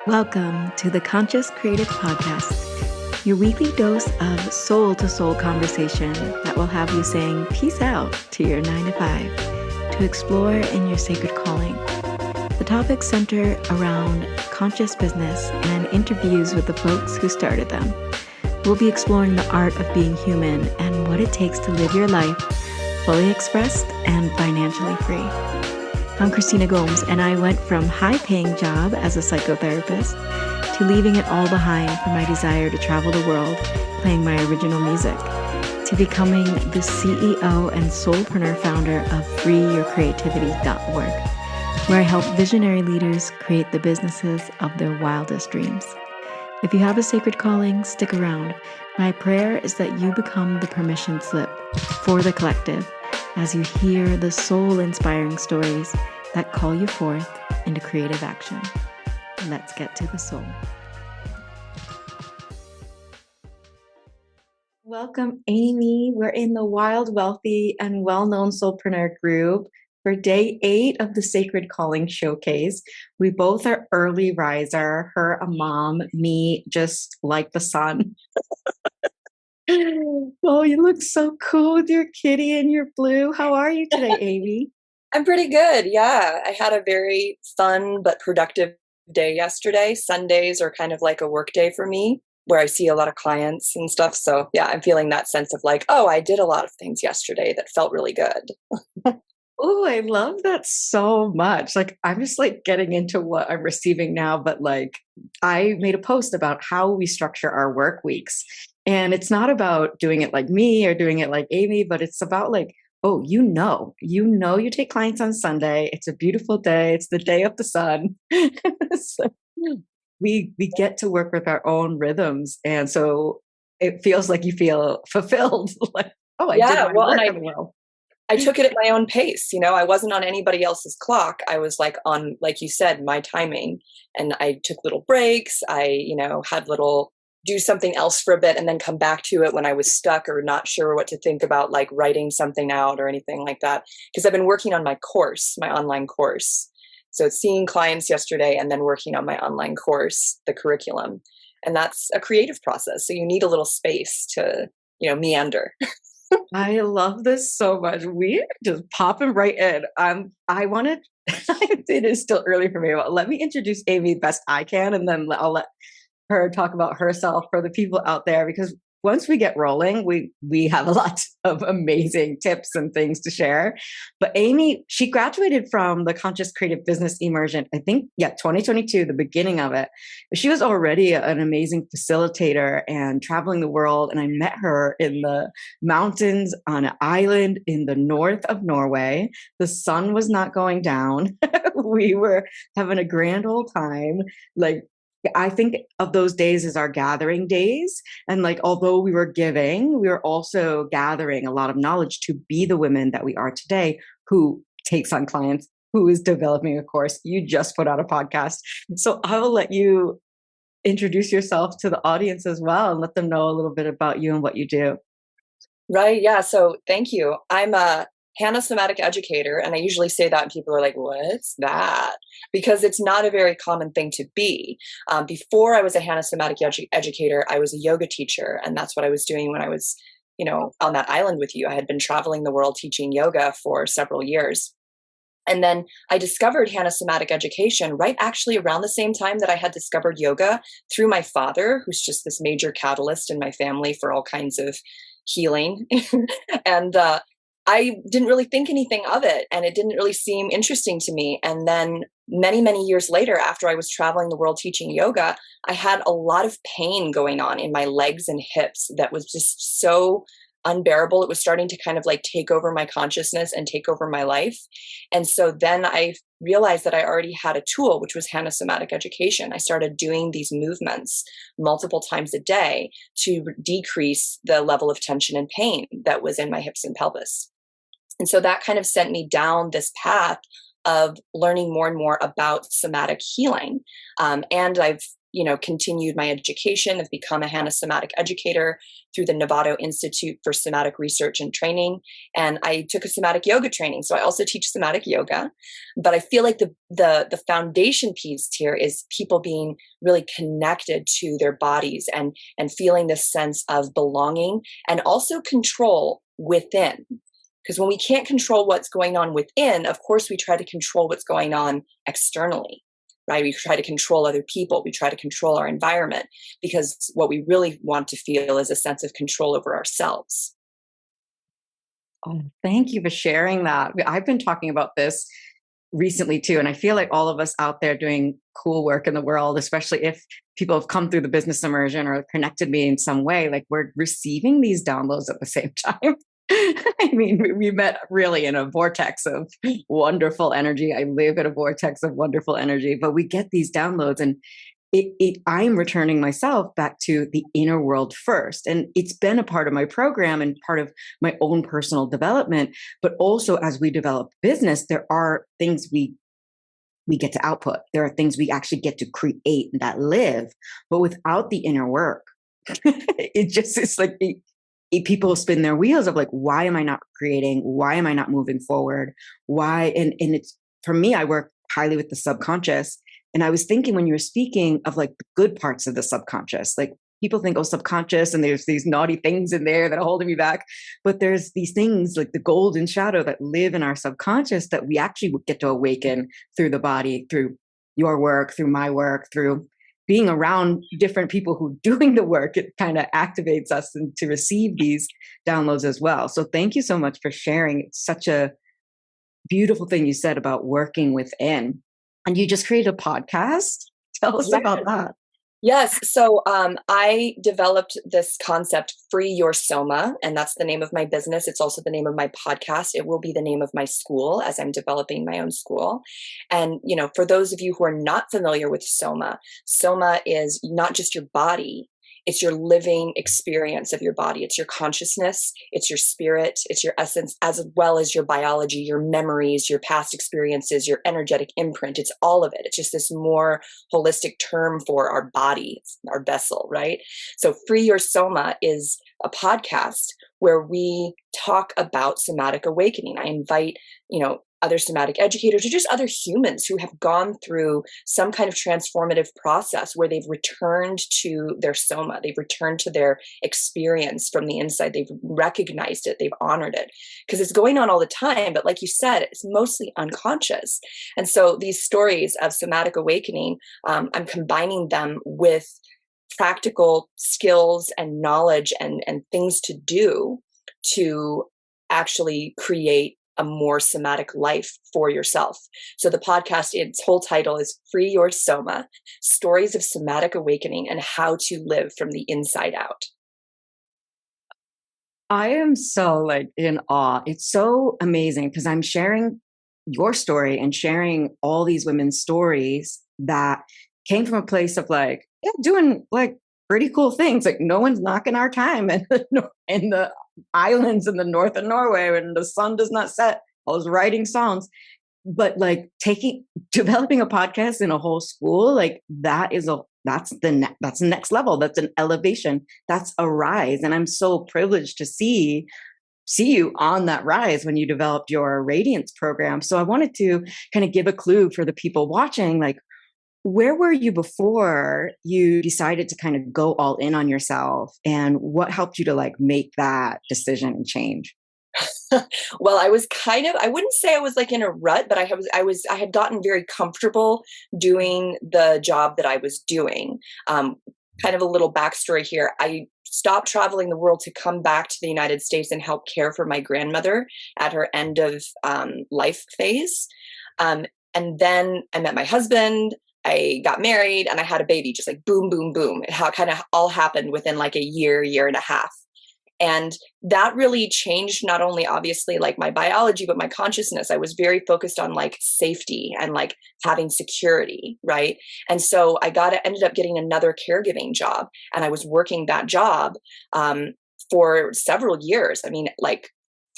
Welcome to the Conscious Creative Podcast, your weekly dose of soul-to-soul conversation that will have you saying peace out to your 9 to 5 to explore in your sacred calling. The topics center around conscious business and interviews with the folks who started them. We'll be exploring the art of being human and what it takes to live your life fully expressed and financially free. I'm Christina Gomes, and I went from high-paying job as a psychotherapist to leaving it all behind for my desire to travel the world playing my original music, to becoming the CEO and soulpreneur founder of freeyourcreativity.org, where I help visionary leaders create the businesses of their wildest dreams. If you have a sacred calling, stick around. My prayer is that you become the permission slip for the collective as you hear the soul-inspiring stories that call you forth into creative action. Let's get to the soul. Welcome, Aimee. We're in the Wild, Wealthy, and Well-Known Soulpreneur group for day 8 of the Sacred Calling Showcase. We both are early riser, her a mom, me just like the sun. Oh, you look so cool with your kitty and your blue. How are you today, Aimee? I'm pretty good. Yeah. I had a very fun but productive day yesterday. Sundays are kind of like a work day for me where I see a lot of clients and stuff. So yeah, I'm feeling that sense of like, oh, I did a lot of things yesterday that felt really good. Oh, I love that so much. Like, I'm just like getting into what I'm receiving now, but like, I made a post about how we structure our work weeks. And it's not about doing it like me or doing it like Aimee, but it's about like, oh, you take clients on Sunday. It's a beautiful day. It's the day of the sun. So we get to work with our own rhythms. And so it feels like you feel fulfilled. Like, oh, I did my work in the world. I took it at my own pace. I wasn't on anybody else's clock. I was like on, like you said, my timing. And I took little breaks. I, had do something else for a bit and then come back to it when I was stuck or not sure what to think about, like writing something out or anything like that. Because I've been working on my course, my online course. So it's seeing clients yesterday and then working on my online course, the curriculum. And that's a creative process. So you need a little space to, meander. I love this so much. We're just popping right in. It is still early for me, but let me introduce Aimee best I can, and then I'll let her talk about herself for the people out there, because once we get rolling, we have a lot of amazing tips and things to share. But Aimee, she graduated from the Conscious Creative Business Immersion, I think, 2022, the beginning of it. She was already an amazing facilitator and traveling the world. And I met her in the mountains on an island in the north of Norway. The sun was not going down. We were having a grand old time. Like, I think of those days as our gathering days. And like, although we were giving, we were also gathering a lot of knowledge to be the women that we are today, who takes on clients, who is developing a course. You just put out a podcast. So I will let you introduce yourself to the audience as well and let them know a little bit about you and what you do. Right. Yeah. So thank you. I'm a Hanna Somatic Educator. And I usually say that and people are like, what's that? Because it's not a very common thing to be. Before I was a Hanna Somatic Educator, I was a yoga teacher. And that's what I was doing when I was, on that island with you. I had been traveling the world teaching yoga for several years. And then I discovered Hanna Somatic Education right actually around the same time that I had discovered yoga through my father, who's just this major catalyst in my family for all kinds of healing. And I didn't really think anything of it, and it didn't really seem interesting to me. And then many, many years later, after I was traveling the world teaching yoga, I had a lot of pain going on in my legs and hips that was just so unbearable. It was starting to kind of like take over my consciousness and take over my life. And so then I realized that I already had a tool, which was Hanna Somatic Education. I started doing these movements multiple times a day to decrease the level of tension and pain that was in my hips and pelvis. And so that kind of sent me down this path of learning more and more about somatic healing. And I've continued my education. I've become a Hanna Somatic Educator through the Novato Institute for Somatic Research and Training. And I took a somatic yoga training. So I also teach somatic yoga. But I feel like the foundation piece here is people being really connected to their bodies and feeling this sense of belonging and also control within. Because when we can't control what's going on within, of course, we try to control what's going on externally, right? We try to control other people. We try to control our environment because what we really want to feel is a sense of control over ourselves. Oh, thank you for sharing that. I've been talking about this recently too, and I feel like all of us out there doing cool work in the world, especially if people have come through the business immersion or connected me in some way, like we're receiving these downloads at the same time. I mean, we met really in a vortex of wonderful energy. I live in a vortex of wonderful energy, but we get these downloads, and I'm returning myself back to the inner world first. And it's been a part of my program and part of my own personal development. But also as we develop business, there are things we get to output. There are things we actually get to create that live. But without the inner work, it's like people spin their wheels of like, why am I not creating? Why am I not moving forward? Why? And it's, for me, I work highly with the subconscious. And I was thinking when you were speaking of like the good parts of the subconscious, like people think, oh, subconscious, and there's these naughty things in there that are holding me back. But there's these things like the golden shadow that live in our subconscious that we actually get to awaken through the body, through your work, through my work, through being around different people who are doing the work. It kind of activates us to receive these downloads as well. So thank you so much for sharing. It's such a beautiful thing you said about working within. And you just created a podcast. Tell us about that. Yes. So I developed this concept, Free Your Soma, and that's the name of my business. It's also the name of my podcast. It will be the name of my school as I'm developing my own school. And, for those of you who are not familiar with Soma, Soma is not just your body. It's your living experience of your body. It's your consciousness. It's your spirit. It's your essence, as well as your biology, your memories, your past experiences, your energetic imprint. It's all of it. It's just this more holistic term for our body, our vessel, right? So Free Your Soma is a podcast where we talk about somatic awakening. I invite, other somatic educators or just other humans who have gone through some kind of transformative process where they've returned to their soma, they've returned to their experience from the inside, they've recognized it, they've honored it, because it's going on all the time. But like you said, it's mostly unconscious. And so these stories of somatic awakening, I'm combining them with practical skills and knowledge and things to do to actually create a more somatic life for yourself. So the podcast, its whole title is Free Your Soma, Stories of Somatic Awakening and How to Live from the Inside Out. I am so in awe. It's so amazing because I'm sharing your story and sharing all these women's stories that came from a place of doing pretty cool things. Like no one's knocking our time in the islands in the north of Norway when the sun does not set. I was writing songs, but developing a podcast in a whole school, that's the next level. That's an elevation. That's a rise. And I'm so privileged to see you on that rise when you developed your Radiance program. So I wanted to kind of give a clue for the people watching, where were you before you decided to kind of go all in on yourself, and what helped you to make that decision and change? Well, I wouldn't say I was in a rut, but I had gotten very comfortable doing the job that I was doing. Kind of a little backstory here. I stopped traveling the world to come back to the United States and help care for my grandmother at her end of life phase. And then I met my husband. I got married and I had a baby, just boom, boom, boom. It kind of all happened within a year and a half. And that really changed not only obviously my biology, but my consciousness. I was very focused on safety and having security, right? And so I ended up getting another caregiving job, and I was working that job for several years. I mean,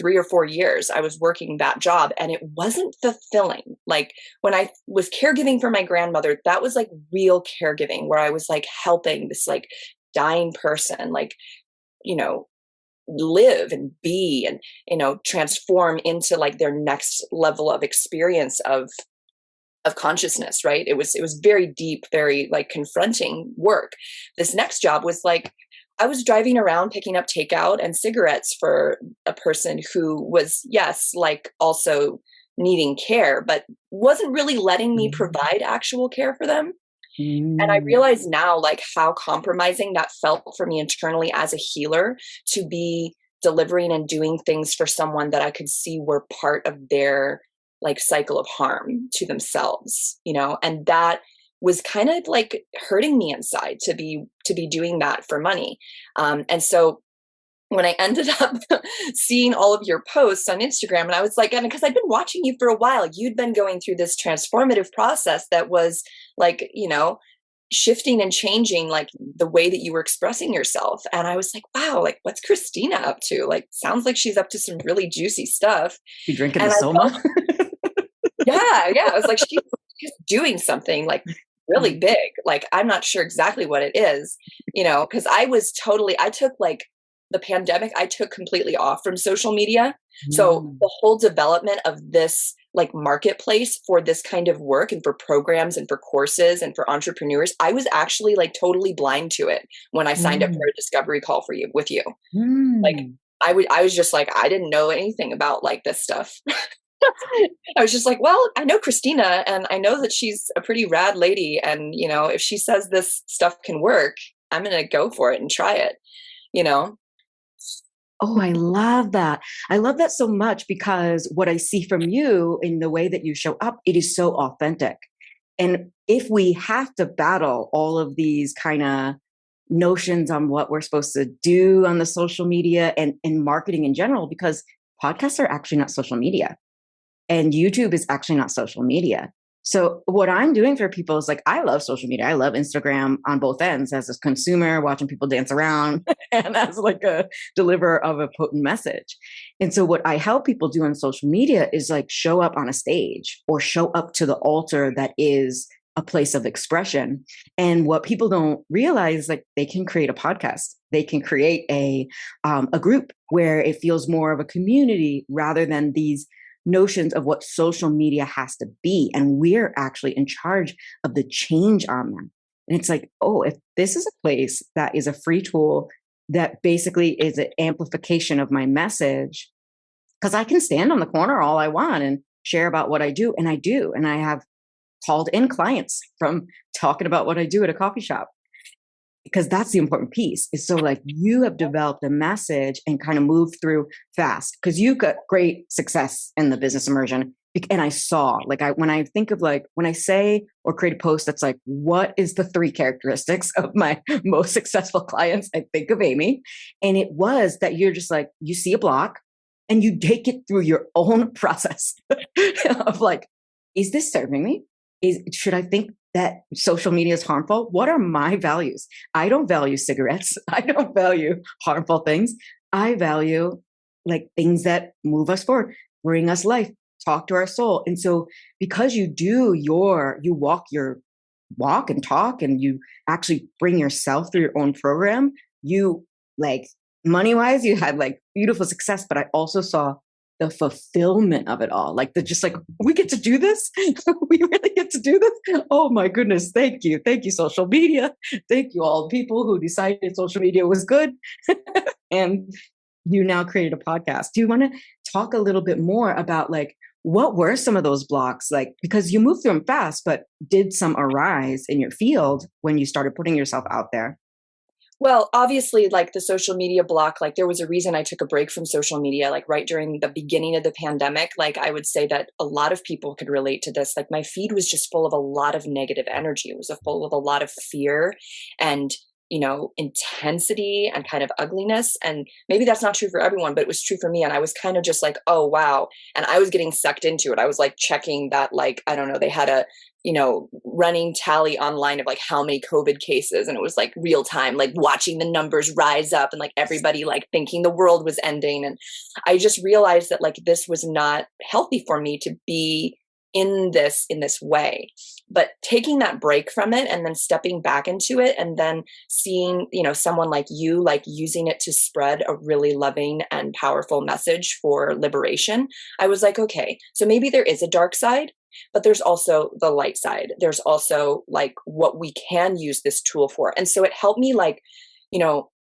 3 or 4 years I was working that job, and it wasn't fulfilling. Like when I was caregiving for my grandmother, that was like real caregiving, where I was like helping this like dying person, like, you know, live and be and, you know, transform into like their next level of experience of consciousness, right? It was very deep, very like confronting work. This next job was like I was driving around picking up takeout and cigarettes for a person who was, yes, like also needing care, but wasn't really letting me provide actual care for them. And I realize now like how compromising that felt for me internally as a healer, to be delivering and doing things for someone that I could see were part of their like cycle of harm to themselves, you know, and that was kind of like hurting me inside to be doing that for money. And so when I ended up seeing all of your posts on Instagram, and I was like, and because I'd been watching you for a while, you'd been going through this transformative process that was like, you know, shifting and changing like the way that you were expressing yourself. And I was like, wow, like what's Christina up to? Like, sounds like she's up to some really juicy stuff. You drinking And the I Soma? felt, yeah. I was like, she's doing something like really big. Like, I'm not sure exactly what it is, you know, because I took like the pandemic, I took completely off from social media. So the whole development of this like marketplace for this kind of work and for programs and for courses and for entrepreneurs, I was actually like totally blind to it when I signed up for a discovery call with you. Like I was just like, I didn't know anything about like this stuff. I was just like, well, I know Christina and I know that she's a pretty rad lady. And, you know, if she says this stuff can work, I'm going to go for it and try it, you know? Oh, I love that. I love that so much, because what I see from you in the way that you show up, it is so authentic. And if we have to battle all of these kind of notions on what we're supposed to do on the social media and marketing in general, because podcasts are actually not social media and YouTube is actually not social media. So what I'm doing for people is like, I love social media. I love Instagram on both ends, as a consumer watching people dance around and as like a deliverer of a potent message. And so what I help people do on social media is like show up on a stage or show up to the altar that is a place of expression. And what people don't realize, like they can create a podcast, they can create a group where it feels more of a community rather than these notions of what social media has to be. And we're actually in charge of the change on them. And it's like, oh, if this is a place that is a free tool that basically is an amplification of my message, because I can stand on the corner all I want and share about what I do. And I do. And I have called in clients from talking about what I do at a coffee shop, because that's the important piece. Is so like you have developed a message and kind of moved through fast, because you've got great success in the business immersion. And I saw, like, when I think of like, when I say or create a post that's like, what is the 3 characteristics of my most successful clients? I think of Aimee. And it was that you're just like, you see a block and you take it through your own process of like, is this serving me? Should I think that social media is harmful? What are my values? I don't value cigarettes. I don't value harmful things. I value like things that move us forward, bring us life, talk to our soul. And so because you walk your walk and talk, and you actually bring yourself through your own program, you like money-wise, you had like beautiful success, but I also saw the fulfillment of it all. Like just like, we get to do this. We really get to do this. Oh my goodness. Thank you. Thank you, social media. Thank you, all the people who decided social media was good. And you now created a podcast. Do you want to talk a little bit more about like, what were some of those blocks? Like, because you moved through them fast, but did some arise in your field when you started putting yourself out there? Well, obviously, like the social media block, like there was a reason I took a break from social media, like right during the beginning of the pandemic. Like I would say that a lot of people could relate to this. Like my feed was just full of a lot of negative energy. It was full of a lot of fear and, you know, intensity and kind of ugliness. And maybe that's not true for everyone, but it was true for me. And I was kind of just like, oh, wow. And I was getting sucked into it. I was like checking that, like, I don't know, they had a running tally online of like how many COVID cases. And it was like real time, like watching the numbers rise up and like everybody like thinking the world was ending. And I just realized that like this was not healthy for me to be in this way. But taking that break from it and then stepping back into it and then seeing, someone like you, like using it to spread a really loving and powerful message for liberation, I was like, okay, so maybe there is a dark side, but there's also the light side. There's also like what we can use this tool for. And so it helped me like,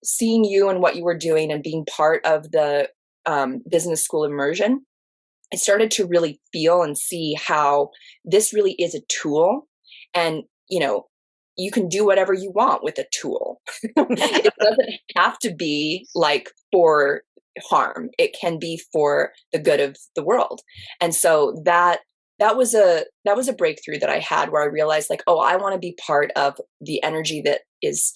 seeing you and what you were doing and being part of the business school immersion. I started to really feel and see how this really is a tool, and you can do whatever you want with a tool. It doesn't have to be like for harm. It can be for the good of the world. And so that was a breakthrough that I had, where I realized like, oh, I want to be part of the energy that is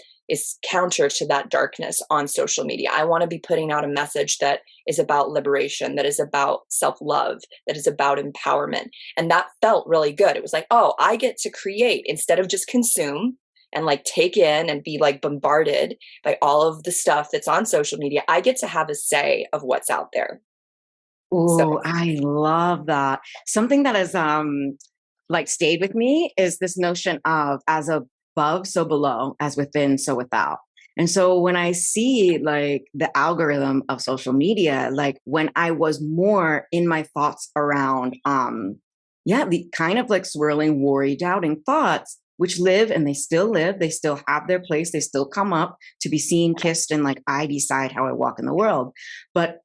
counter to that darkness on social media. I want to be putting out a message that is about liberation, that is about self-love, that is about empowerment. And that felt really good. It was like, oh, I get to create instead of just consume and like take in and be like bombarded by all of the stuff that's on social media. I get to have a say of what's out there. Oh, I love that. Something that has like stayed with me is this notion of as above, so below, as within, so without. And so when I see like the algorithm of social media, like when I was more in my thoughts around, the kind of like swirling, worry, doubting thoughts, which live and they still have their place, they still come up to be seen, kissed, and like I decide how I walk in the world. But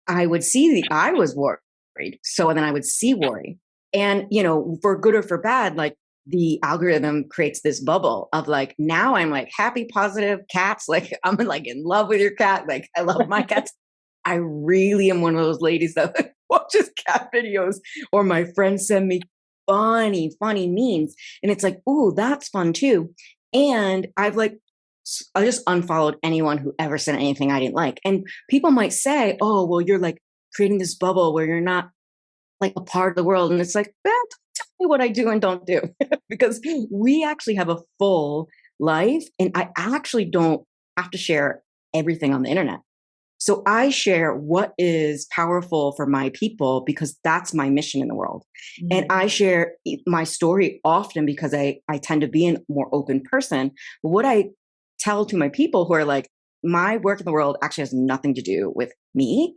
I would see I was worried. So then I would see worry. And, for good or for bad, like the algorithm creates this bubble of like, now I'm like happy, positive cats. Like I'm like in love with your cat. Like I love my cats. I really am one of those ladies that watches cat videos, or my friends send me funny memes. And it's like, ooh, that's fun too. And I just unfollowed anyone who ever said anything I didn't like. And people might say, oh, well, you're like creating this bubble where you're not like a part of the world. And it's like, tell me what I do and don't do. Because we actually have a full life, and I actually don't have to share everything on the internet. So I share what is powerful for my people because that's my mission in the world. Mm-hmm. And I share my story often because I tend to be a more open person. But what I tell to my people who are like, my work in the world actually has nothing to do with me,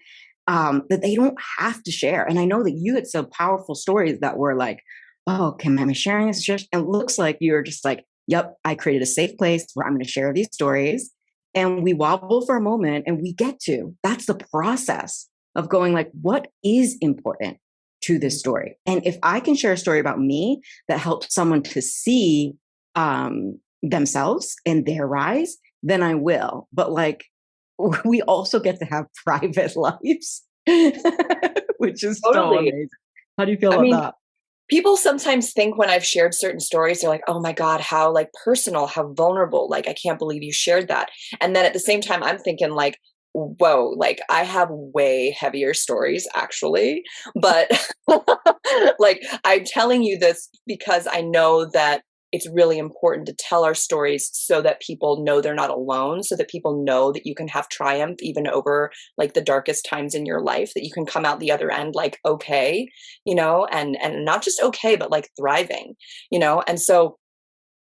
that they don't have to share. And I know that you had some powerful stories that were like, oh, am I sharing this? And it looks like you're just like, yep, I created a safe place where I'm going to share these stories. And we wobble for a moment and we get to, that's the process of going like, what is important to this story? And if I can share a story about me that helps someone to see themselves and their rise, then I will. But like, we also get to have private lives, which is totally so amazing. How do you feel about that? People sometimes think when I've shared certain stories, they're like, oh my God, how like personal, how vulnerable. Like, I can't believe you shared that. And then at the same time, I'm thinking like, whoa, like I have way heavier stories actually. But like, I'm telling you this because I know that it's really important to tell our stories so that people know they're not alone, so that people know that you can have triumph even over like the darkest times in your life, that you can come out the other end like, okay, and not just okay, but like thriving, And so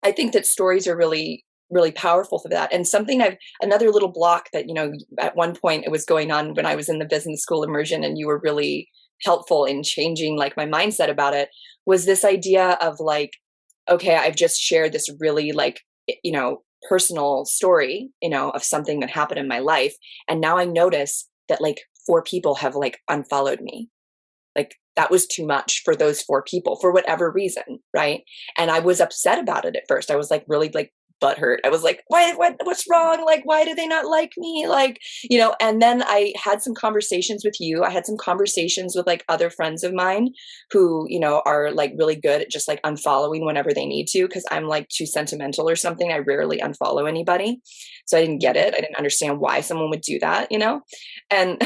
I think that stories are really, really powerful for that. And another little block that, at one point it was going on when I was in the business school immersion, and you were really helpful in changing like my mindset about it, was this idea of like, okay, I've just shared this really like, personal story, of something that happened in my life. And now I notice that like 4 people have like unfollowed me. Like that was too much for those 4 people for whatever reason. Right. And I was upset about it at first. I was like really like butthurt. I was like, what's wrong? Like, why do they not like me? Like, and then I had some conversations with you. I had some conversations with like other friends of mine who, are like really good at just like unfollowing whenever they need to. Cause I'm like too sentimental or something. I rarely unfollow anybody. So I didn't get it. I didn't understand why someone would do that, and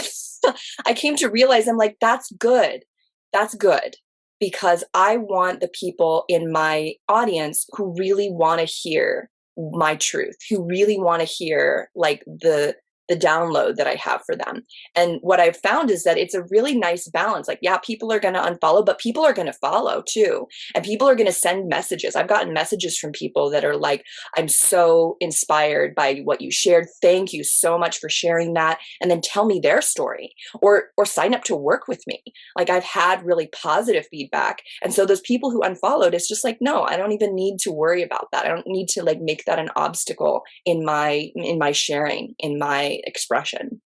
I came to realize I'm like, that's good. That's good. because I want the people in my audience who really want to hear my truth, who really want to hear like the download that I have for them. And what I've found is that it's a really nice balance. Like, yeah, people are going to unfollow, but people are going to follow too. And people are going to send messages. I've gotten messages from people that are like, I'm so inspired by what you shared. Thank you so much for sharing that. And then tell me their story, or sign up to work with me. Like, I've had really positive feedback. And so those people who unfollowed, it's just like, no, I don't even need to worry about that. I don't need to like make that an obstacle in my sharing, in my expression.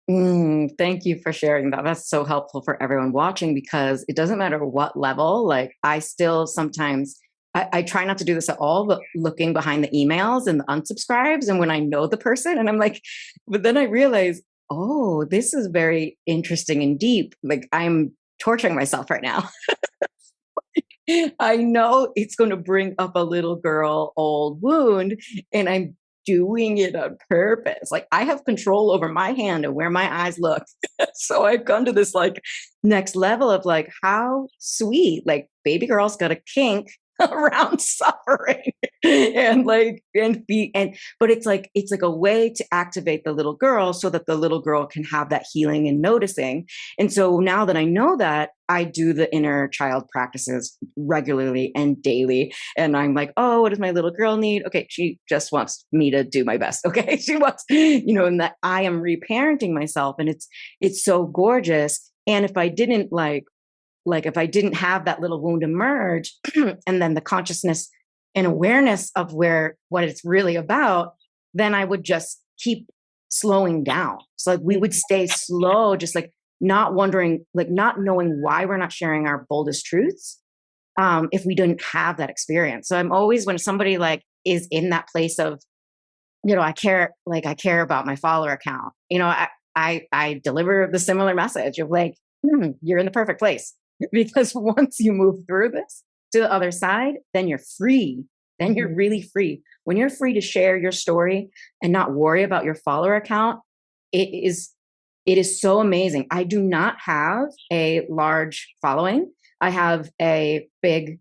Thank you for sharing that. That's so helpful for everyone watching, because it doesn't matter what level. Like, I still sometimes, I try not to do this at all, but looking behind the emails and the unsubscribes, and when I know the person, and I'm like, but then I realize, oh, this is very interesting and deep. Like, I'm torturing myself right now. I know it's going to bring up a little girl old wound, and I'm doing it on purpose. Like, I have control over my hand and where my eyes look. So I've gone to this like next level of like, how sweet, like baby girl's got a kink around suffering and like, but it's like a way to activate the little girl so that the little girl can have that healing and noticing. And so now that I know that, I do the inner child practices regularly and daily. And I'm like, oh, what does my little girl need? Okay, she just wants me to do my best. Okay, she wants, and that I am reparenting myself, and it's so gorgeous. And if I didn't if I didn't have that little wound emerge, and then the consciousness and awareness of what it's really about, then I would just keep slowing down. So like we would stay slow, just like not wondering, like not knowing why we're not sharing our boldest truths, if we didn't have that experience. So I'm always, when somebody like is in that place of, I care about my follower count, I deliver the similar message of like, you're in the perfect place. Because once you move through this to the other side, then you're free. Then you're really free. When you're free to share your story and not worry about your follower count, it is so amazing. I do not have a large following. I have a big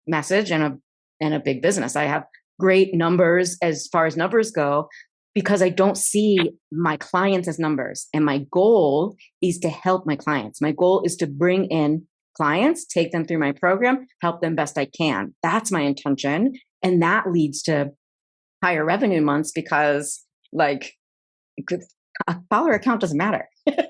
message and a big business. I have great numbers as far as numbers go, because I don't see my clients as numbers. And my goal is to help my clients. My goal is to bring in clients, take them through my program, help them best I can. That's my intention. And that leads to higher revenue months, because like a follower account doesn't matter.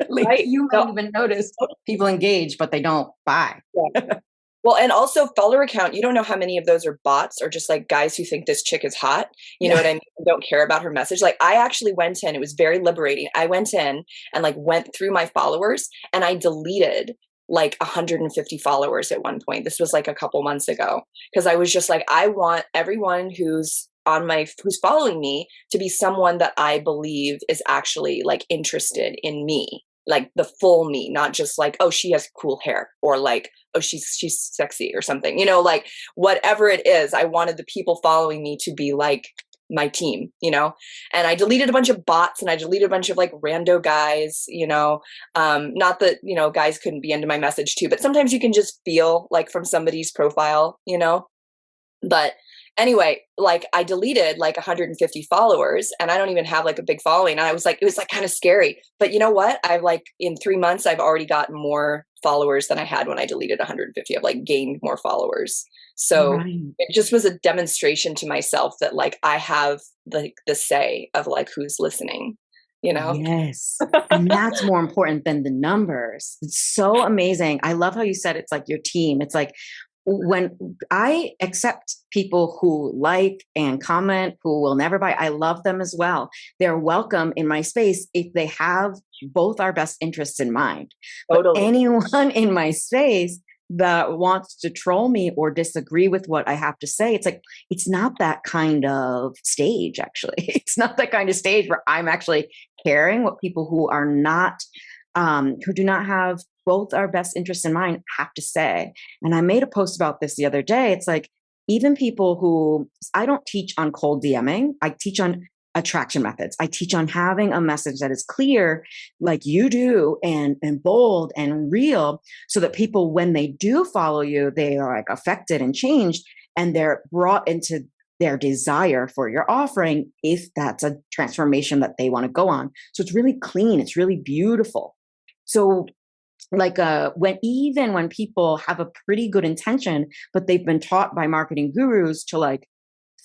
Like, right. You don't even notice people engage, but they don't buy. Yeah. Well, and also follower account, you don't know how many of those are bots or just like guys who think this chick is hot. You know what I mean? Don't care about her message. Like, I actually went in, it was very liberating. I went in and like went through my followers, and I deleted like 150 followers at one point. This was like a couple months ago, because I was just like, I want everyone who's following me to be someone that I believe is actually like interested in me. Like the full me, not just like, oh, she has cool hair, or like, oh, she's sexy or something, like whatever it is. I wanted the people following me to be like my team, and I deleted a bunch of bots, and I deleted a bunch of like rando guys, not that, guys couldn't be into my message too, but sometimes you can just feel like from somebody's profile, but anyway, like I deleted like 150 followers, and I don't even have like a big following. And I was like, it was like kind of scary, but you know what? I've like in 3 months, I've already gotten more followers than I had when I deleted 150. I've like gained more followers. So It just was a demonstration to myself that like I have the say of like who's listening, Yes. And that's more important than the numbers. It's so amazing. I love how you said it's like your team. It's like, when I accept people who like and comment, who will never buy, I love them as well. They're welcome in my space if they have both our best interests in mind. Totally. But anyone in my space that wants to troll me or disagree with what I have to say, it's like, it's not that kind of stage, actually. It's not that kind of stage where I'm actually caring what people who are not, who do not have both our best interests in mind have to say. And I made a post about this the other day. It's like, even people who, I don't teach on cold DMing. I teach on attraction methods. I teach on having a message that is clear, like you do, and bold and real, so that people, when they do follow you, they are like affected and changed, and they're brought into their desire for your offering, if that's a transformation that they want to go on. So it's really clean. It's really beautiful. So like when people have a pretty good intention, but they've been taught by marketing gurus to like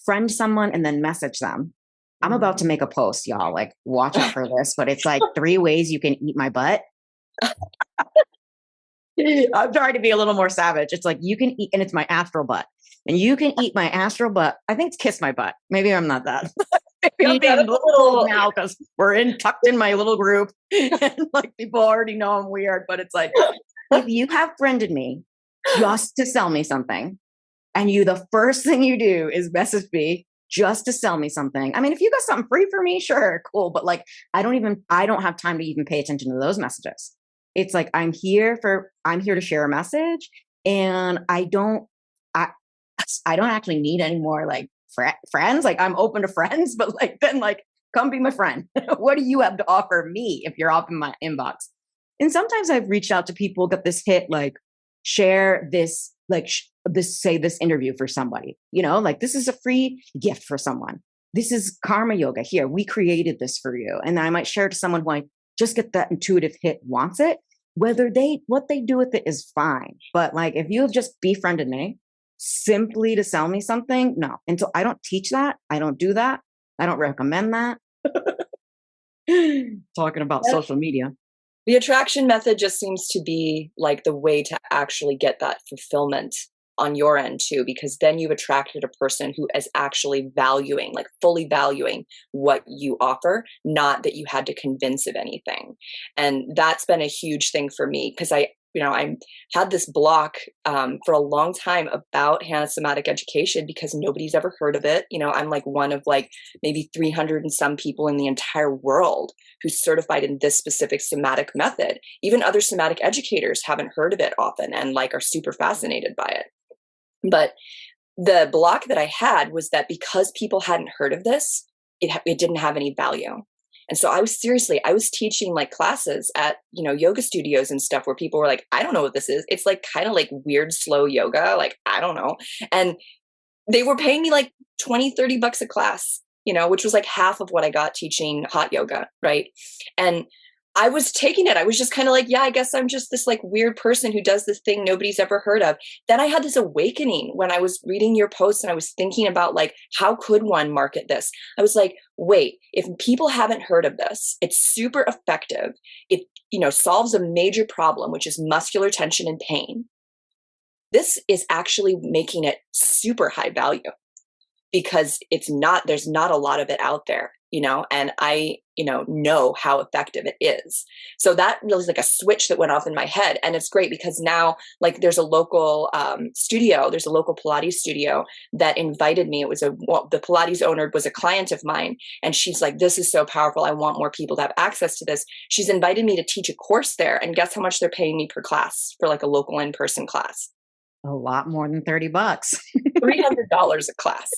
friend someone and then message them. I'm about to make a post, y'all. Like, watch out for this, but it's like 3 ways you can eat my butt. I'm trying to be a little more savage. It's like you can eat, and it's my astral butt, and you can eat my astral butt. I think it's kiss my butt. Maybe I'm not that. Maybe I'm being a little cold now because we're tucked in my little group, and like people already know I'm weird. But it's like, if you have friended me just to sell me something, and the first thing you do is message me just to sell me something. I mean, if you got something free for me, sure, cool. But like, I don't have time to even pay attention to those messages. It's like, I'm here to share a message, and I don't actually need any more like friends. Like, I'm open to friends, but like, then like, come be my friend. What do you have to offer me if you're up in my inbox? And sometimes I've reached out to people, got this hit, like, share this, like say this interview for somebody, like, this is a free gift for someone. This is karma yoga. Here, we created this for you. And I might share it to someone who I just get that intuitive hit, wants it. What they do with it is fine. But like, if you have just befriended me simply to sell me something, no. And so I don't teach that. I don't do that. I don't recommend that. Talking about social media. The attraction method just seems to be like the way to actually get that fulfillment on your end too, because then you've attracted a person who is actually valuing, like fully valuing what you offer, not that you had to convince of anything. And that's been a huge thing for me, because I had this block for a long time about Hanna Somatic Education, because nobody's ever heard of it. I'm like one of like maybe 300 and some people in the entire world who's certified in this specific somatic method. Even other somatic educators haven't heard of it often and like are super fascinated by it. But the block that I had was that because people hadn't heard of this, it didn't have any value. And so I was teaching like classes at, yoga studios and stuff where people were like, I don't know what this is. It's like kind of like weird, slow yoga. Like, I don't know. And they were paying me like $20-$30 a class, which was like half of what I got teaching hot yoga. Right. And I was taking it. I was just kind of like, yeah, I guess I'm just this like weird person who does this thing nobody's ever heard of. Then I had this awakening when I was reading your posts, and I was thinking about like, how could one market this? I was like, wait, if people haven't heard of this, it's super effective. It, solves a major problem, which is muscular tension and pain. This is actually making it super high value, because there's not a lot of it out there, and I, know how effective it is. So that really is like a switch that went off in my head. And it's great because now like there's a local there's a local Pilates studio that invited me. The Pilates owner was a client of mine, and she's like, this is so powerful. I want more people to have access to this. She's invited me to teach a course there, and guess how much they're paying me per class for like a local in-person class? A lot more than $30. $300 a class.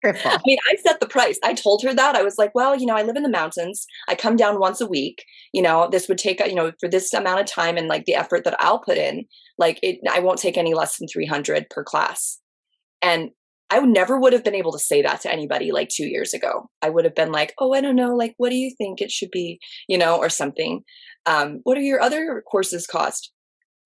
I mean, I set the price. I told her that. I was like, well, I live in the mountains. I come down once a week. This would take, for this amount of time and like the effort that I'll put in, I won't take any less than 300 per class. And I never would have been able to say that to anybody like 2 years ago. I would have been like, oh, I don't know. Like, what do you think it should be, or something? What are your other courses cost?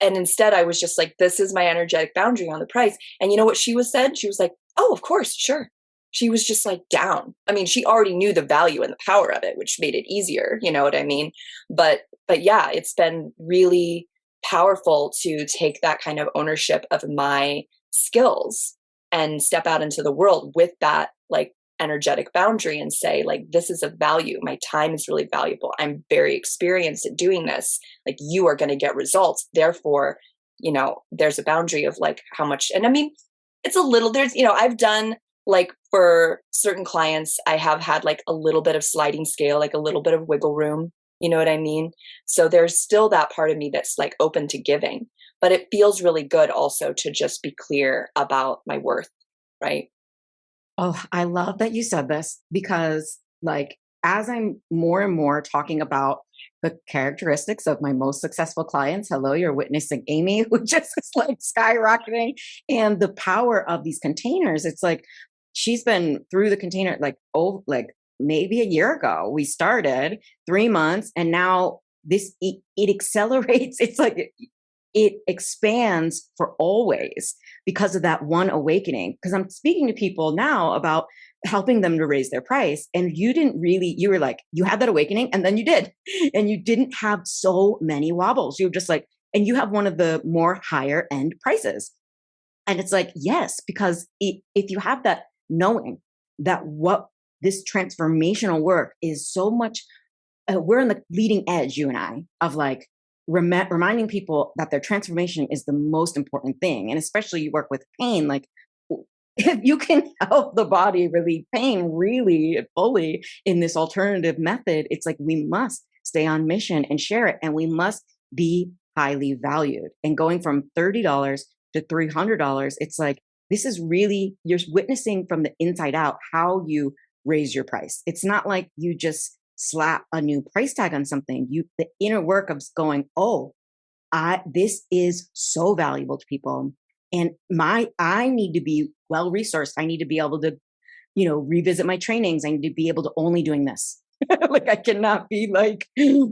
And instead I was just like, this is my energetic boundary on the price. And you know what she said? She was like, oh, of course, sure. She was just like down. I mean, she already knew the value and the power of it, which made it easier. You know what I mean? But yeah, it's been really powerful to take that kind of ownership of my skills and step out into the world with that like energetic boundary and say like, this is of value. My time is really valuable. I'm very experienced at doing this. Like, you are going to get results. Therefore, there's a boundary of like how much. And I mean, it's a little, I've done like for certain clients, I have had like a little bit of sliding scale, like a little bit of wiggle room. You know what I mean? So there's still that part of me that's like open to giving, but it feels really good also to just be clear about my worth, right? Oh, I love that you said this because, like, as I'm more and more talking about the characteristics of my most successful clients, hello, you're witnessing Aimee, who just is like skyrocketing, and the power of these containers. It's like she's been through the container, like, oh, like maybe a year ago, we started 3 months, and now it accelerates. It's like it expands for always because of that one awakening. Because I'm speaking to people now about helping them to raise their price. And you didn't really, you were like, you had that awakening and then you did. And you didn't have so many wobbles. You were just like, and you have one of the more higher end prices. And it's like, yes, because if you have that knowing that what this transformational work is so much, we're on the leading edge, you and I, of like reminding people that their transformation is the most important thing. And especially you work with pain, like if you can help the body relieve pain really fully in this alternative method, it's like we must stay on mission and share it. And we must be highly valued. And going from $30 to $300, it's like, this is really, you're witnessing from the inside out how you raise your price. It's not like you just slap a new price tag on something. The inner work of going, oh, this is so valuable to people. And I need to be well resourced. I need to be able to, revisit my trainings. I need to be able to only doing this. Like I cannot be like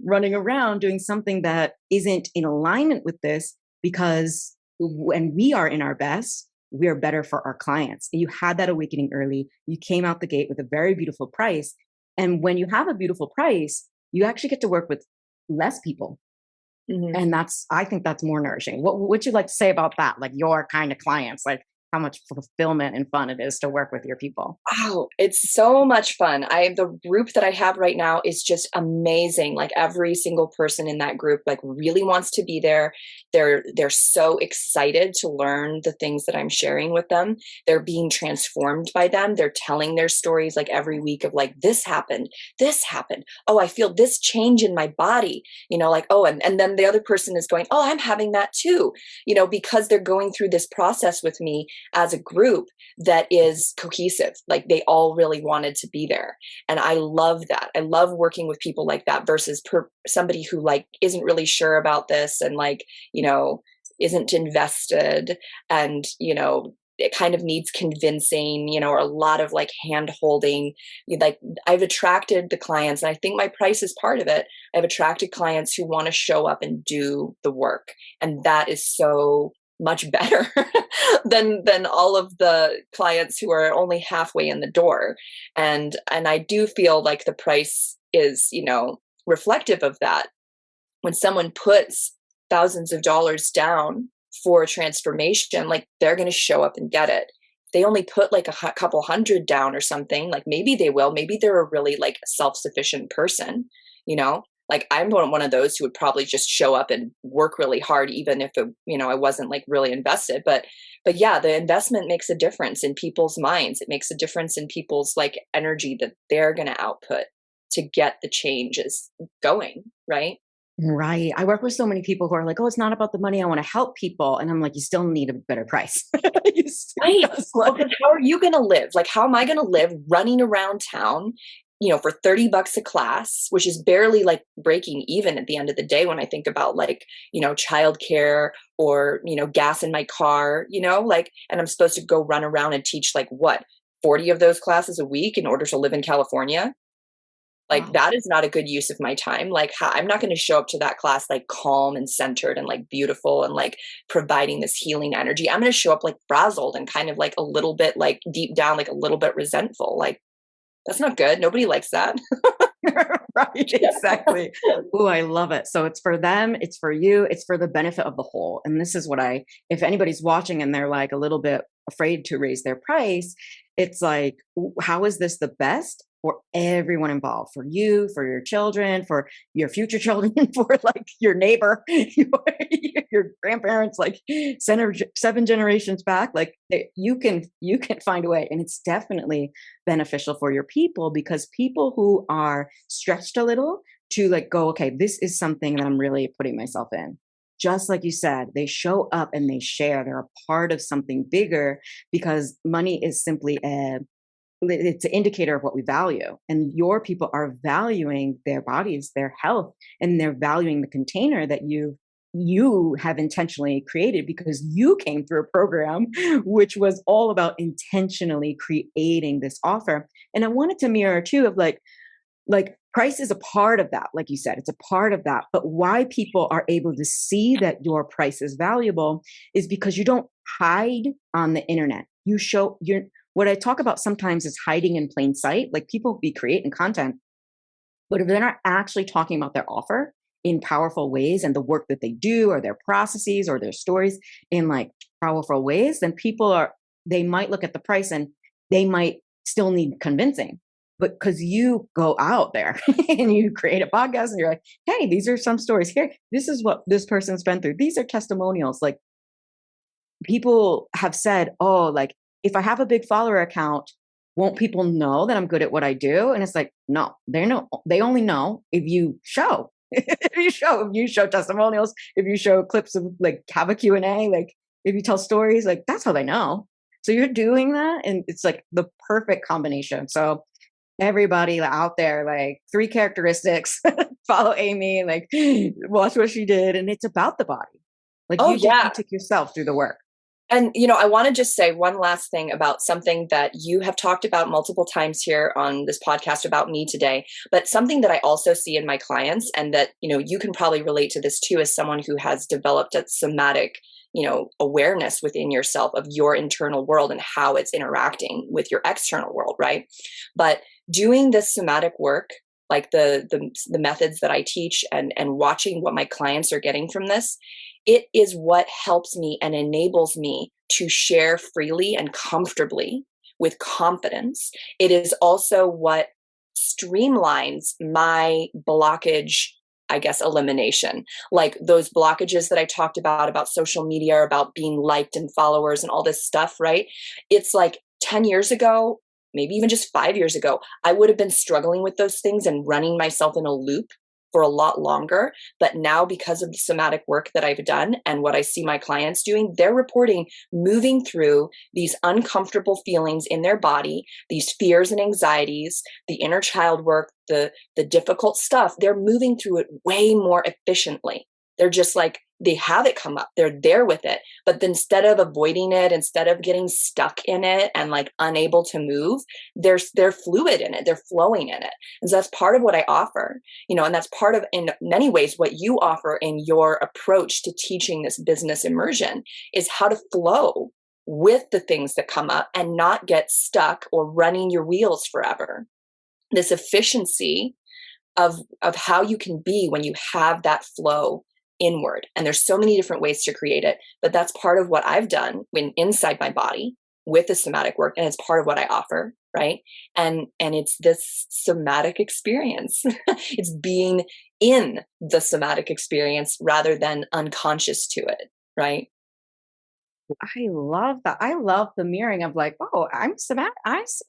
running around doing something that isn't in alignment with this, because when we are in our best, we are better for our clients. And you had that awakening early. You came out the gate with a very beautiful price. And when you have a beautiful price, you actually get to work with less people. Mm-hmm. And I think that's more nourishing. What would you like to say about that? Like your kind of clients, like how much fulfillment and fun it is to work with your people. Oh, it's so much fun. The group that I have right now is just amazing. Like every single person in that group, like really wants to be there. They're so excited to learn the things that I'm sharing with them. They're being transformed by them. They're telling their stories like every week of like, this happened. Oh, I feel this change in my body, like, oh, and then the other person is going, oh, I'm having that too, because they're going through this process with me as a group that is cohesive. Like they all really wanted to be there. And I love that. I love working with people like that versus somebody who like isn't really sure about this and like, isn't invested and, it kind of needs convincing, or a lot of like hand holding. Like I've attracted the clients, and I think my price is part of it. I've attracted clients who want to show up and do the work. And that is so much better than all of the clients who are only halfway in the door. And I do feel like the price is, reflective of that. When someone puts thousands of dollars down for a transformation, like they're going to show up and get it. If they only put like a couple hundred down or something, like maybe they will, maybe they're a really like self-sufficient person, like I'm one of those who would probably just show up and work really hard, even if I wasn't like really invested. But yeah, the investment makes a difference in people's minds. It makes a difference in people's like energy that they're going to output to get the changes going. Right. Right. I work with so many people who are like, oh, it's not about the money. I want to help people. And I'm like, you still need a better price. Right. Well, how are you going to live? Like, how am I going to live running around town, for $30 a class, which is barely like breaking even at the end of the day when I think about like, childcare or, gas in my car, like, and I'm supposed to go run around and teach like 40 of those classes a week in order to live in California. Like, wow. That is not a good use of my time. Like, I'm not going to show up to that class like calm and centered and like beautiful and like providing this healing energy. I'm going to show up like frazzled and kind of like a little bit like deep down, like a little bit resentful. Like, that's not good. Nobody likes that. Right, exactly. Oh, I love it. So it's for them, it's for you, it's for the benefit of the whole. And this is what if anybody's watching and they're like a little bit afraid to raise their price, it's like, how is this the best for everyone involved? For you, for your children, for your future children, for like your neighbor, your grandparents, like 7 generations back. Like you can find a way, and it's definitely beneficial for your people, because people who are stretched a little to like go, okay, this is something that I'm really putting myself in. Just like you said, they show up and they share. They're a part of something bigger, because money is simply it's an indicator of what we value. And your people are valuing their bodies, their health, and they're valuing the container that you have intentionally created, because you came through a program which was all about intentionally creating this offer. And I wanted to mirror too of like price is a part of that. Like you said, it's a part of that. But why people are able to see that your price is valuable is because you don't hide on the internet. You show what I talk about sometimes is hiding in plain sight. Like people be creating content, but if they're not actually talking about their offer in powerful ways and the work that they do or their processes or their stories in like powerful ways, then they might look at the price and they might still need convincing. But because you go out there and you create a podcast and you're like, hey, these are some stories here. This is what this person's been through. These are testimonials. Like people have said, oh, like if I have a big follower account, won't people know that I'm good at what I do? And it's like, no, they only know if you show. If you show testimonials, if you show clips of like have a Q&A, like if you tell stories, like that's how they know. So you're doing that, and it's like the perfect combination. So everybody out there, like 3 characteristics, follow Aimee, like watch what she did. And it's about the body. Like you took yourself through the work. And, I want to just say one last thing about something that you have talked about multiple times here on this podcast about me today, but something that I also see in my clients, and that, you can probably relate to this too, as someone who has developed a somatic, awareness within yourself of your internal world and how it's interacting with your external world, right? But doing this somatic work, like the methods that I teach and watching what my clients are getting from this, it is what helps me and enables me to share freely and comfortably with confidence. It is also what streamlines my blockage, I guess, elimination. Like those blockages that I talked about social media, about being liked and followers and all this stuff, right? It's like 10 years ago, maybe even just 5 years ago, I would have been struggling with those things and running myself in a loop for a lot longer. But now, because of the somatic work that I've done and what I see my clients doing, they're reporting moving through these uncomfortable feelings in their body, these fears and anxieties, the inner child work, the difficult stuff. They're moving through it way more efficiently. They're just like, they have it come up. They're there with it. But instead of avoiding it, instead of getting stuck in it and like unable to move, they're fluid in it. They're flowing in it. And so that's part of what I offer, and that's part of, in many ways, what you offer in your approach to teaching this business immersion is how to flow with the things that come up and not get stuck or running your wheels forever. This efficiency of how you can be when you have that flow inward. And there's so many different ways to create it, but that's part of what I've done when inside my body with the somatic work, and it's part of what I offer, right? And it's this somatic experience. It's being in the somatic experience rather than unconscious to it, right? I love that. I love the mirroring of like, oh, I'm somatics.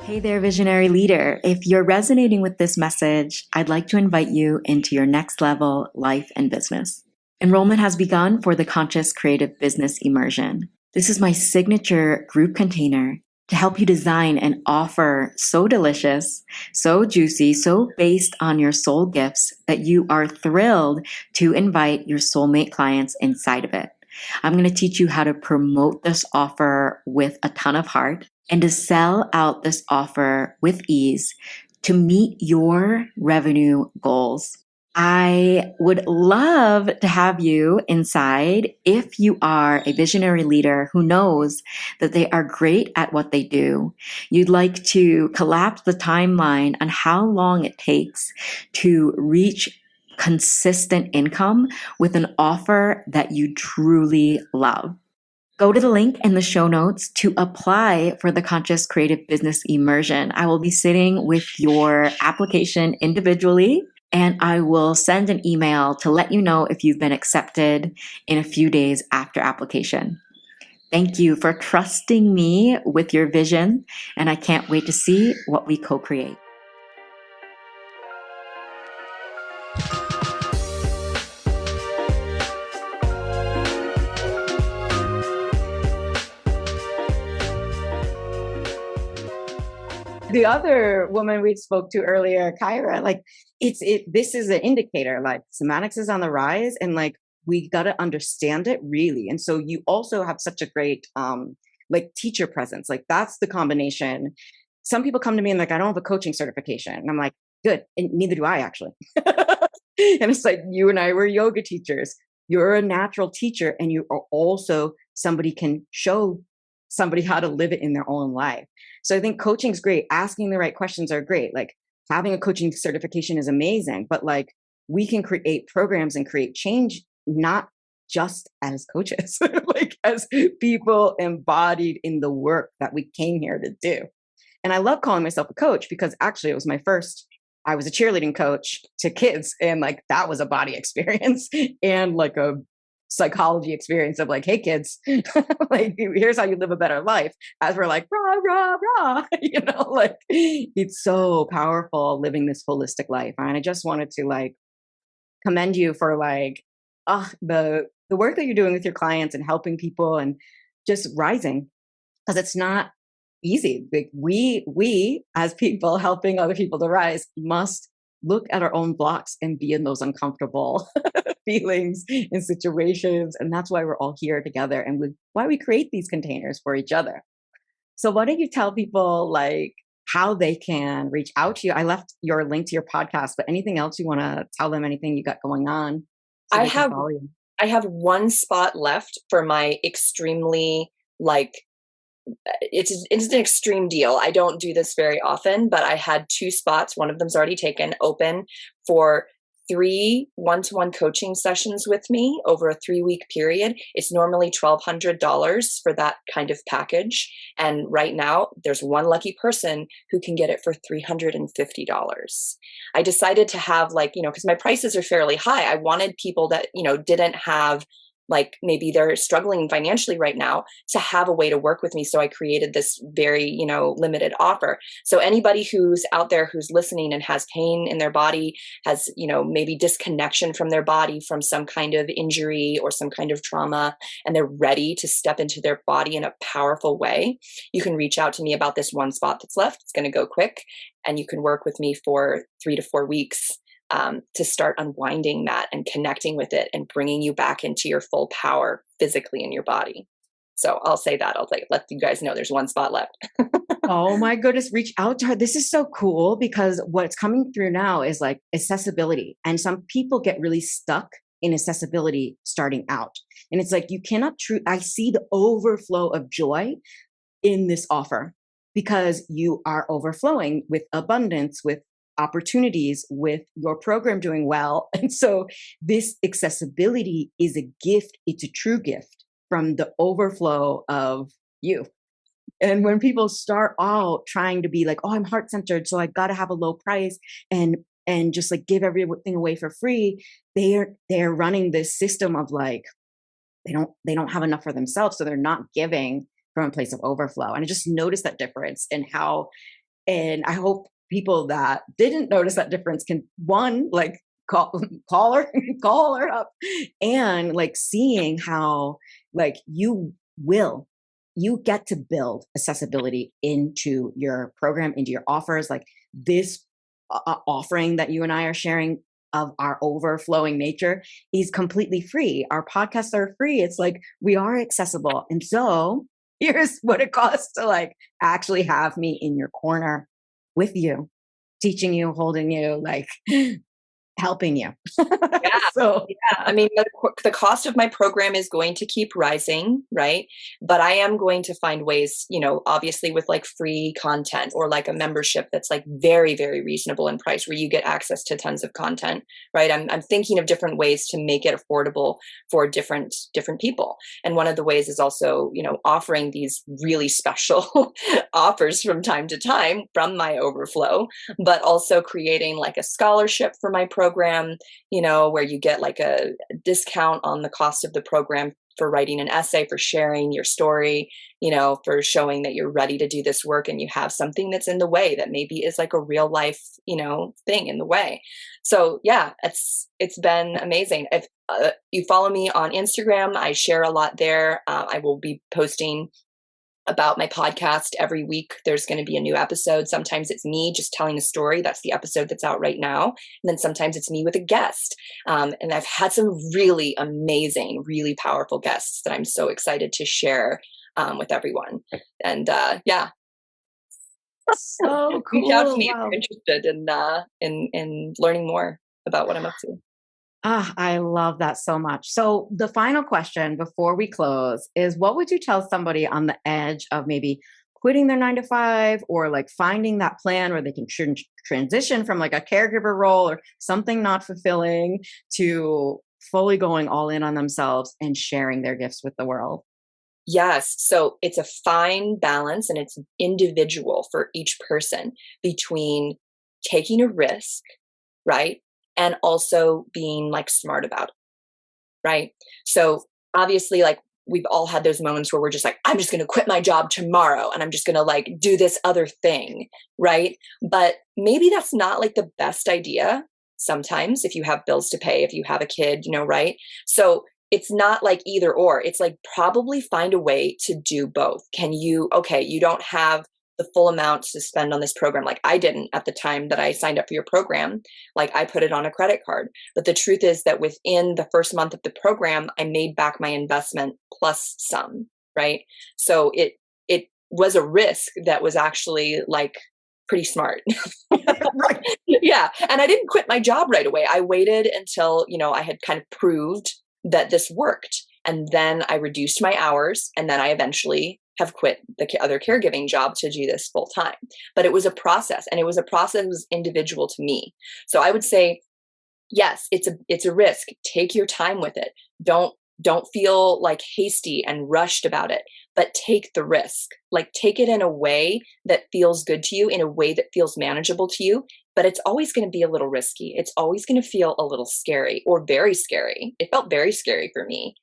Hey there, visionary leader. If you're resonating with this message, I'd like to invite you into your next level life and business. Enrollment has begun for the Conscious Creative Business Immersion. This is my signature group container to help you design an offer so delicious, so juicy, so based on your soul gifts that you are thrilled to invite your soulmate clients inside of it. I'm going to teach you how to promote this offer with a ton of heart and to sell out this offer with ease to meet your revenue goals. I would love to have you inside if you are a visionary leader who knows that they are great at what they do. You'd like to collapse the timeline on how long it takes to reach consistent income with an offer that you truly love. Go to the link in the show notes to apply for the Conscious Creative Business Immersion. I will be sitting with your application individually, and I will send an email to let you know if you've been accepted in a few days after application. Thank you for trusting me with your vision, and I can't wait to see what we co-create. The other woman we spoke to earlier, Kyra, like this is an indicator, like somatics is on the rise, and like we got to understand it really. And so you also have such a great like teacher presence. Like that's the combination. Some people come to me and like, I don't have a coaching certification. And I'm like, good. And neither do I actually. And it's like, you and I were yoga teachers. You're a natural teacher, and you are also somebody can show somebody how to live it in their own life. So I think coaching is great. Asking the right questions are great. Like having a coaching certification is amazing, but like we can create programs and create change, not just as coaches, like as people embodied in the work that we came here to do. And I love calling myself a coach because actually it was I was a cheerleading coach to kids, and like that was a body experience and like a psychology experience of like, hey kids, like here's how you live a better life, as we're like rah rah rah, like it's so powerful living this holistic life. And I just wanted to like commend you for like the work that you're doing with your clients and helping people and just rising, because it's not easy. Like we as people helping other people to rise must look at our own blocks and be in those uncomfortable feelings and situations. And that's why we're all here together, and why we create these containers for each other. So why don't you tell people like how they can reach out to you? I left your link to your podcast, but anything else you want to tell them, anything you got going on? So I have one spot left for my extremely like, it's an extreme deal. I don't do this very often, but I had 2 spots. One of them's already taken, open for 3 one-to-one coaching sessions with me over a 3-week period. It's normally $1,200 for that kind of package. And right now there's one lucky person who can get it for $350. I decided to have like, because my prices are fairly high. I wanted people that, didn't have, like maybe they're struggling financially right now, to have a way to work with me. So I created this very, limited offer. So anybody who's out there who's listening and has pain in their body, has, maybe disconnection from their body from some kind of injury or some kind of trauma, and they're ready to step into their body in a powerful way, you can reach out to me about this one spot that's left. It's going to go quick, and you can work with me for 3 to 4 weeks. To start unwinding that and connecting with it and bringing you back into your full power physically in your body. So I'll say that. I'll let you guys know there's one spot left. Oh my goodness, reach out to her. This is so cool, because what's coming through now is like accessibility. And some people get really stuck in accessibility starting out. And it's like, you cannot I see the overflow of joy in this offer, because you are overflowing with abundance, with opportunities, with your program doing well. And so this accessibility is a gift. It's a true gift from the overflow of you. And when people start out trying to be like, oh, I'm heart-centered, so I got to have a low price and just like give everything away for free, they're running this system of like, they don't have enough for themselves, so they're not giving from a place of overflow. And I just noticed that difference in how, and I hope people that didn't notice that difference can, one, like call her up, and like seeing how like you get to build accessibility into your program, into your offers. Like this offering that you and I are sharing of our overflowing nature is completely free. Our podcasts are free. It's like we are accessible. And so here's what it costs to like actually have me in your corner with you, teaching you, holding you, like helping you. Yeah. So yeah. I mean, the cost of my program is going to keep rising, right? But I am going to find ways, obviously with like free content or like a membership that's like very, very reasonable in price, where you get access to tons of content, right? I'm thinking of different ways to make it affordable for different people. And one of the ways is also, offering these really special offers from time to time from my overflow, but also creating like a scholarship for my program, where you get like a discount on the cost of the program for writing an essay, for sharing your story, for showing that you're ready to do this work and you have something that's in the way that maybe is like a real life, thing in the way. So yeah, it's been amazing. If you follow me on Instagram, I share a lot there. I will be posting about my podcast every week. There's going to be a new episode. Sometimes it's me just telling a story. That's the episode that's out right now. And then sometimes it's me with a guest. And I've had some really amazing, really powerful guests that I'm so excited to share with everyone. And yeah. So cool. Reach out to me Wow. if you're interested in learning more about what I'm up to. I love that so much. So the final question before we close is, what would you tell somebody on the edge of maybe quitting their 9 to 5 or like finding that plan where they can transition from like a caregiver role or something not fulfilling to fully going all in on themselves and sharing their gifts with the world? Yes. So it's a fine balance and it's individual for each person between taking a risk, right? And also being like smart about it, right? So obviously, like we've all had those moments where we're just like, I'm just going to quit my job tomorrow and I'm just going to like do this other thing, right? But maybe that's not like the best idea sometimes if you have bills to pay, if you have a kid, right? So it's not like either or. It's like probably find a way to do both. You don't have the full amount to spend on this program. Like I didn't at the time that I signed up for your program, like I put it on a credit card. But the truth is that within the first month of the program, I made back my investment plus some, right? So it was a risk that was actually like pretty smart. Right. Yeah. And I didn't quit my job right away. I waited until, I had kind of proved that this worked. And then I reduced my hours. And then I eventually have quit the other caregiving job to do this full time. But it was a process, and it was a process that was individual to me. So I would say, yes, it's a risk. Take your time with it. Don't feel like hasty and rushed about it, but take the risk. Like take it in a way that feels good to you, in a way that feels manageable to you. But it's always going to be a little risky. It's always going to feel a little scary or very scary. It felt very scary for me,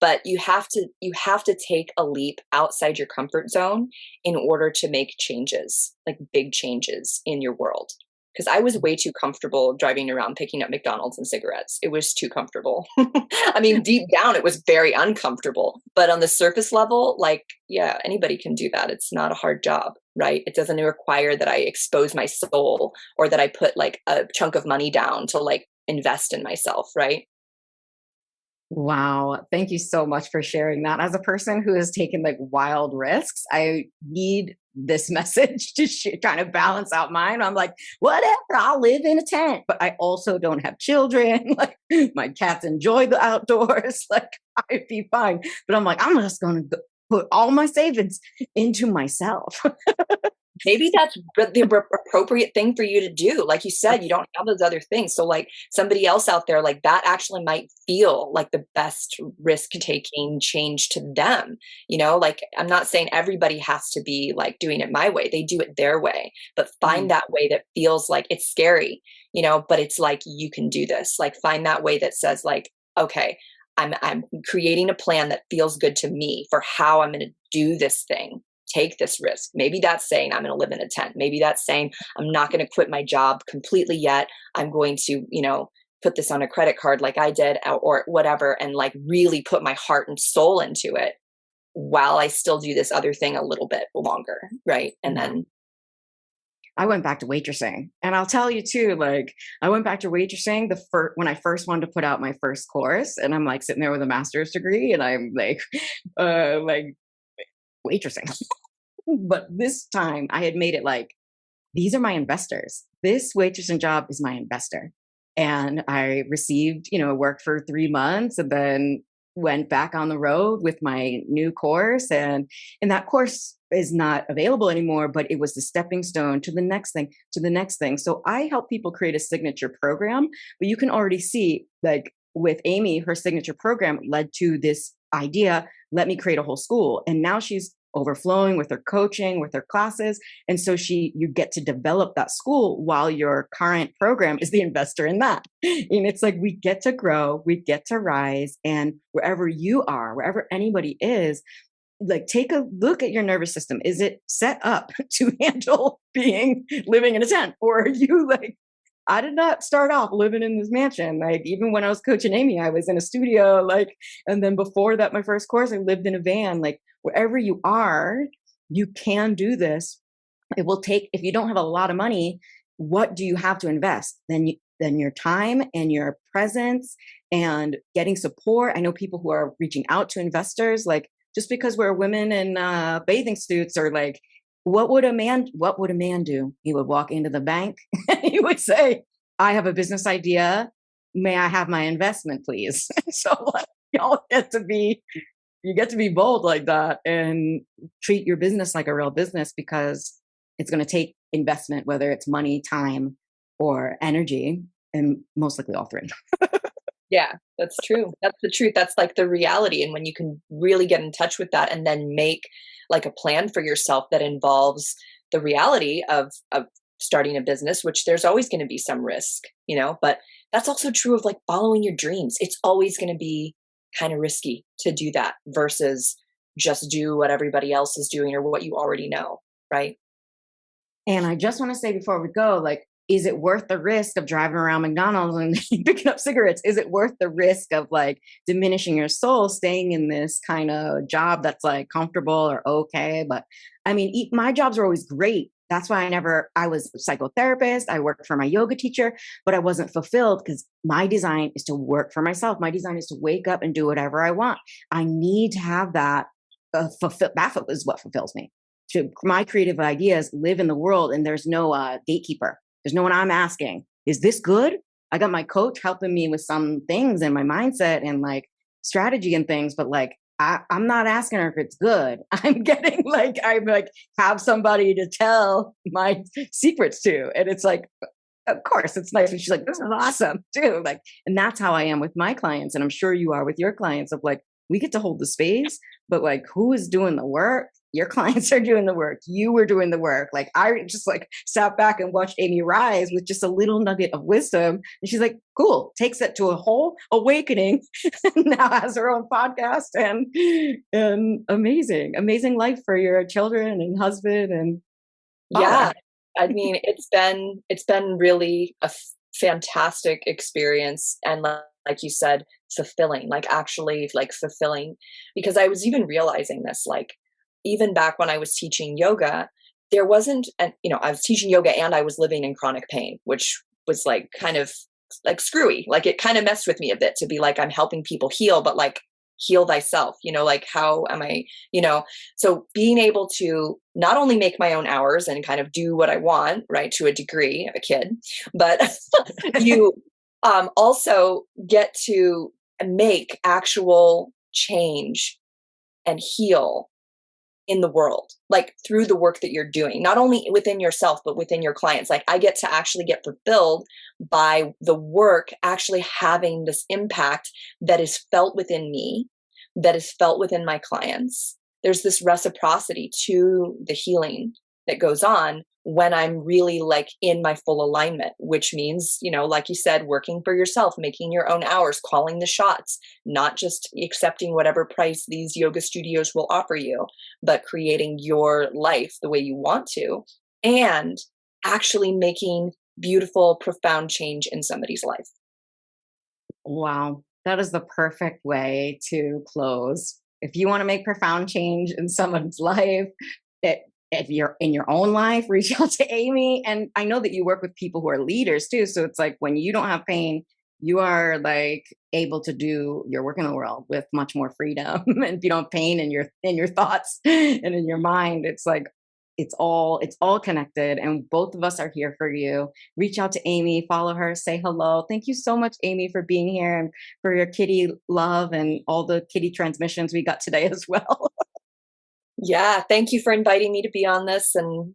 but you have to take a leap outside your comfort zone in order to make changes, like big changes in your world. Because I was way too comfortable driving around picking up McDonald's and cigarettes. It was too comfortable. I mean, deep down, it was very uncomfortable. But on the surface level, like, yeah, anybody can do that. It's not a hard job, right? It doesn't require that I expose my soul or that I put like a chunk of money down to like invest in myself, right? Wow. Thank you so much for sharing that. As a person who has taken like wild risks, I need this message to kind of balance out mine. I'm like, whatever, I'll live in a tent, but I also don't have children. Like my cats enjoy the outdoors. Like I'd be fine. But I'm like, I'm just going to put all my savings into myself. Maybe that's the appropriate thing for you to do. Like you said, you don't have those other things. So like somebody else out there, like that actually might feel like the best risk taking change to them. Like I'm not saying everybody has to be like doing it my way. They do it their way, but find that way that feels like it's scary, but it's like, you can do this. Like find that way that says like, okay, I'm creating a plan that feels good to me for how I'm going to do this thing. Take this risk. Maybe that's saying I'm going to live in a tent. Maybe that's saying I'm not going to quit my job completely yet. I'm going to, put this on a credit card like I did or whatever, and like really put my heart and soul into it while I still do this other thing a little bit longer. Right. And then I went back to waitressing, and I'll tell you too, like I went back to waitressing when I first wanted to put out my first course, and I'm like sitting there with a master's degree and I'm like waitressing. But this time I had made it like, these are my investors. This waitressing job is my investor. And I received, work for 3 months and then went back on the road with my new course. And that course is not available anymore, but it was the stepping stone to the next thing, to the next thing. So I help people create a signature program, but you can already see like with Aimee, her signature program led to this idea, let me create a whole school. And now she's overflowing with her coaching, with her classes. And so you get to develop that school while your current program is the investor in that. And it's like, we get to grow, we get to rise. And wherever you are, wherever anybody is, like, take a look at your nervous system. Is it set up to handle living in a tent? Or are you like, I did not start off living in this mansion. Like, even when I was coaching Aimee, I was in a studio, like, and then before that, my first course, I lived in a van. Like, wherever you are, you can do this. It will take, if you don't have a lot of money, what do you have to invest? Then your time and your presence and getting support. I know people who are reaching out to investors, like, just because we're women in bathing suits, or like, what would a man do? He would walk into the bank and he would say, I have a business idea. May I have my investment, please? So like, you get to be bold like that and treat your business like a real business, because it's going to take investment, whether it's money, time, or energy, and most likely all three. Yeah, that's true. That's the truth. That's like the reality. And when you can really get in touch with that and then make like a plan for yourself that involves the reality of starting a business, which there's always going to be some risk, but that's also true of like following your dreams. It's always going to be kind of risky to do that versus just do what everybody else is doing or what you already know. Right. And I just want to say before we go, like, is it worth the risk of driving around McDonald's and picking up cigarettes? Is it worth the risk of like diminishing your soul, staying in this kind of job that's like comfortable or okay? But I mean, my jobs were always great. That's why I was a psychotherapist. I worked for my yoga teacher, but I wasn't fulfilled because my design is to work for myself. My design is to wake up and do whatever I want. I need to have that. That is what fulfills me. To my creative ideas live in the world, and there's no gatekeeper. There's no one I'm asking, is this good? I got my coach helping me with some things and my mindset and like strategy and things, but like, I'm not asking her if it's good. I'm have somebody to tell my secrets to. And it's like, of course it's nice. And she's like, this is awesome too. Like, and that's how I am with my clients. And I'm sure you are with your clients, of like, we get to hold the space, but like, who is doing the work? Your clients are doing the work. You were doing the work. Like, I just like sat back and watched Aimee rise with just a little nugget of wisdom. And she's like, cool, takes it to a whole awakening. Now has her own podcast and amazing life for your children and husband. And yeah, I mean, it's been really a fantastic experience. And like you said, fulfilling, like actually like fulfilling, because I was even realizing this, like, even back when I was teaching yoga, there wasn't, I was teaching yoga and I was living in chronic pain, which was like kind of like screwy. Like, it kind of messed with me a bit to be like, I'm helping people heal, but like, heal thyself, like, how am I, so being able to not only make my own hours and kind of do what I want, right, to a degree, a kid, but you also get to make actual change and heal in the world, like through the work that you're doing, not only within yourself, but within your clients. Like, I get to actually get fulfilled by the work actually having this impact that is felt within me, that is felt within my clients. There's this reciprocity to the healing that goes on when I'm really like in my full alignment, which means, like you said, working for yourself, making your own hours, calling the shots, not just accepting whatever price these yoga studios will offer you, but creating your life the way you want to, and actually making beautiful, profound change in somebody's life. Wow. That is the perfect way to close. If you want to make profound change in someone's life, if you're in your own life, reach out to Aimee. And I know that you work with people who are leaders too. So it's like, when you don't have pain, you are like able to do your work in the world with much more freedom. And if you don't have pain in your thoughts and in your mind, it's like, it's all connected. And both of us are here for you. Reach out to Aimee, follow her, say hello. Thank you so much, Aimee, for being here and for your kitty love and all the kitty transmissions we got today as well. Yeah, thank you for inviting me to be on this. And,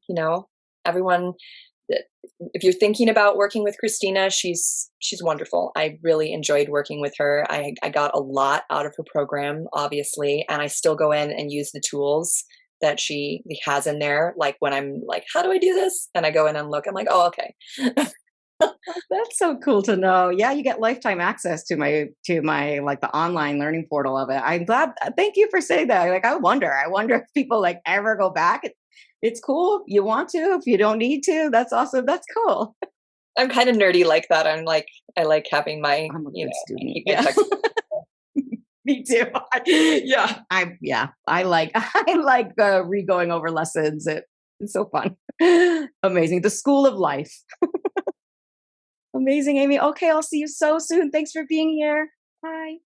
everyone, if you're thinking about working with Christina, she's wonderful. I really enjoyed working with her. I got a lot out of her program, obviously, and I still go in and use the tools that she has in there. Like when I'm like, how do I do this? And I go in and look, I'm like, oh, okay. That's so cool to know. Yeah, you get lifetime access to my like the online learning portal of it. I'm glad. Thank you for saying that. Like, I wonder if people like ever go back. It's cool. You want to, if you don't need to, that's awesome. That's cool. I'm kind of nerdy like that. I like having my, I'm a you good know, student. keep my Yeah. text. Me too. I like re-going over lessons. It's so fun. Amazing. The school of life. Amazing, Aimee. Okay, I'll see you so soon. Thanks for being here. Bye.